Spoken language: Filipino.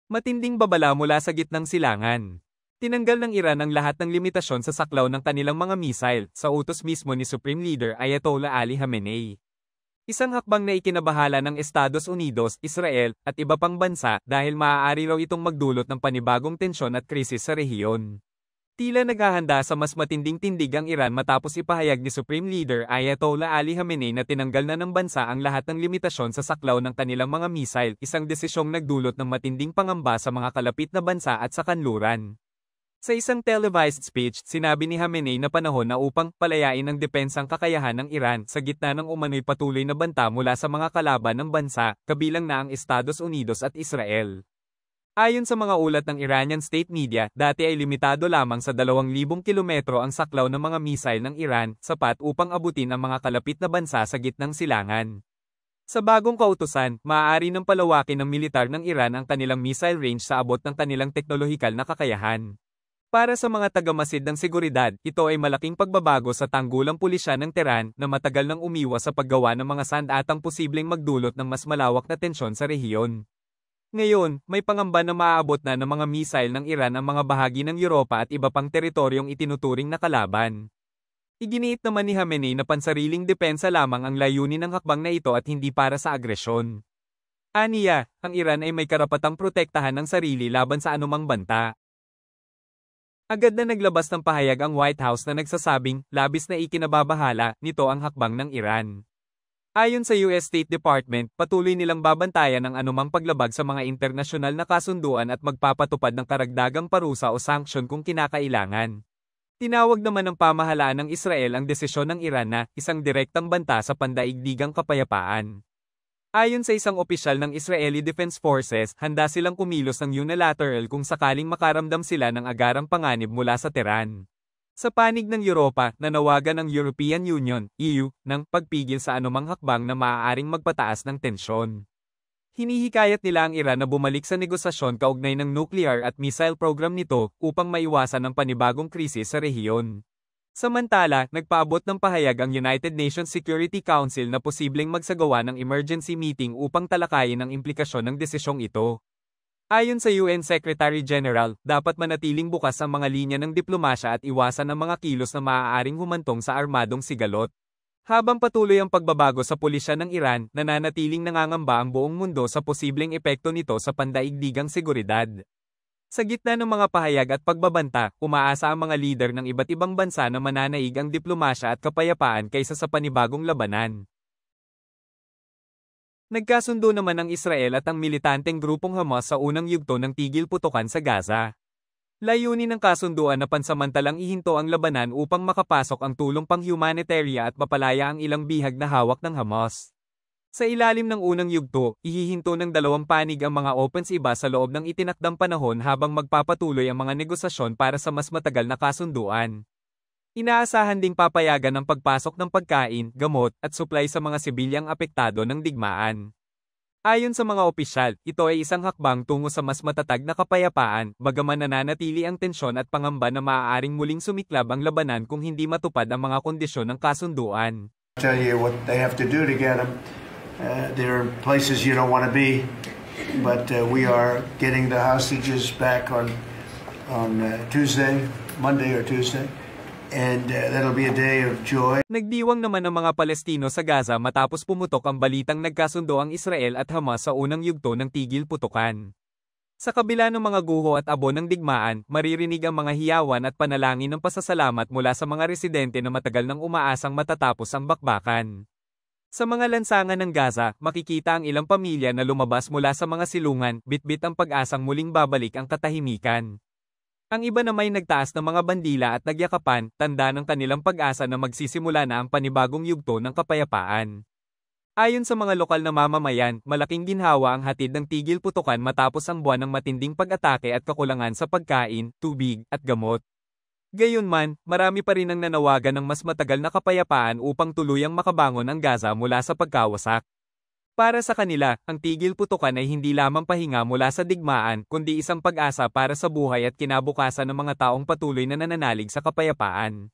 Matinding babala mula sa gitnang silangan. Tinanggal ng Iran ang lahat ng limitasyon sa saklaw ng kanilang mga missile sa utos mismo ni Supreme Leader Ayatollah Ali Khamenei. Isang hakbang na ikinabahala ng Estados Unidos, Israel, at iba pang bansa dahil maaari raw itong magdulot ng panibagong tensyon at krisis sa rehiyon. Tila naghahanda sa mas matinding tindig ang Iran matapos ipahayag ni Supreme Leader Ayatollah Ali Khamenei na tinanggal na ng bansa ang lahat ng limitasyon sa saklaw ng kanilang mga missile, isang desisyong nagdulot ng matinding pangamba sa mga kalapit na bansa at sa kanluran. Sa isang televised speech, sinabi ni Khamenei na panahon na upang palayain ang depensang kakayahan ng Iran sa gitna ng umano'y patuloy na banta mula sa mga kalaban ng bansa, kabilang na ang Estados Unidos at Israel. Ayon sa mga ulat ng Iranian state media, dati ay limitado lamang sa 2,000 kilometro ang saklaw ng mga missile ng Iran, sapat upang abutin ang mga kalapit na bansa sa gitnang silangan. Sa bagong kautusan, maaari ng palawakin ng militar ng Iran ang kanilang missile range sa abot ng kanilang teknolohikal na kakayahan. Para sa mga tagamasid ng seguridad, ito ay malaking pagbabago sa tanggulang pulisya ng Tehran na matagal nang umiwas sa paggawa ng mga sandatang posibleng magdulot ng mas malawak na tensyon sa rehiyon. Ngayon, may pangamba na maaabot na ng mga missile ng Iran ang mga bahagi ng Europa at iba pang teritoryong itinuturing na kalaban. Iginiit naman ni Khamenei na pansariling depensa lamang ang layunin ng hakbang na ito at hindi para sa agresyon. Aniya, ang Iran ay may karapatang protektahan ng sarili laban sa anumang banta. Agad na naglabas ng pahayag ang White House na nagsasabing, labis na ikinababahala nito ang hakbang ng Iran. Ayon sa US State Department, patuloy nilang babantayan ang anumang paglabag sa mga internasyonal na kasunduan at magpapatupad ng karagdagang parusa o sanksyon kung kinakailangan. Tinawag naman ng pamahalaan ng Israel ang desisyon ng Iran na isang direktang banta sa pandaigdigang kapayapaan. Ayon sa isang opisyal ng Israeli Defense Forces, handa silang kumilos ng unilateral kung sakaling makaramdam sila ng agarang panganib mula sa Tehran. Sa panig ng Europa, nanawagan ng European Union, EU, ng pagpigil sa anumang hakbang na maaaring magpataas ng tensyon. Hinihikayat nila ang Iran na bumalik sa negosasyon kaugnay ng nuclear at missile program nito upang maiwasan ang panibagong krisis sa rehiyon. Samantala, nagpaabot ng pahayag ang United Nations Security Council na posibleng magsagawa ng emergency meeting upang talakayin ang implikasyon ng desisyong ito. Ayon sa UN Secretary General, dapat manatiling bukas ang mga linya ng diplomasya at iwasan ang mga kilos na maaaring humantong sa armadong sigalot. Habang patuloy ang pagbabago sa pulisya ng Iran, nananatiling nangangamba ang buong mundo sa posibleng epekto nito sa pandaigdigang seguridad. Sa gitna ng mga pahayag at pagbabanta, umaasa ang mga lider ng iba't ibang bansa na mananaig ang diplomasya at kapayapaan kaysa sa panibagong labanan. Nagkasundo naman ang Israel at ang militanteng grupong Hamas sa unang yugto ng tigil putukan sa Gaza. Layunin ng kasunduan na pansamantalang ihinto ang labanan upang makapasok ang tulong pang-humanitarian at mapalaya ang ilang bihag na hawak ng Hamas. Sa ilalim ng unang yugto, ihihinto ng dalawang panig ang mga opensiba sa loob ng itinakdang panahon habang magpapatuloy ang mga negosasyon para sa mas matagal na kasunduan. Inaasahan ding papayagan ng pagpasok ng pagkain, gamot, at supply sa mga sibilyang apektado ng digmaan. Ayon sa mga opisyal, ito ay isang hakbang tungo sa mas matatag na kapayapaan, bagaman nananatili ang tensyon at pangamba na maaaring muling sumiklab ang labanan kung hindi matupad ang mga kondisyon ng kasunduan. Tell you what they have to do to get them. There are places you don't want to be, but we are getting the hostages back on Monday or Tuesday. And that'll be a day of joy. Nagdiwang naman ang mga Palestino sa Gaza matapos pumutok ang balitang nagkasundo ang Israel at Hamas sa unang yugto ng tigil putukan. Sa kabila ng mga guho at abo ng digmaan, maririnig ang mga hiyawan at panalangin ng pasasalamat mula sa mga residente na matagal nang umaasang matatapos ang bakbakan. Sa mga lansangan ng Gaza, makikita ang ilang pamilya na lumabas mula sa mga silungan, bitbit ang pag-asang muling babalik ang katahimikan. Ang iba na may nagtaas ng mga bandila at nagyakapan, tanda ng kanilang pag-asa na magsisimula na ang panibagong yugto ng kapayapaan. Ayon sa mga lokal na mamamayan, malaking ginhawa ang hatid ng tigil putukan matapos ang buwan ng matinding pag-atake at kakulangan sa pagkain, tubig, at gamot. Gayunman, marami pa rin ang nanawagan ng mas matagal na kapayapaan upang tuluyang makabangon ang Gaza mula sa pagkawasak. Para sa kanila, ang tigil putukan ay hindi lamang pahinga mula sa digmaan, kundi isang pag-asa para sa buhay at kinabukasan ng mga taong patuloy na nananalig sa kapayapaan.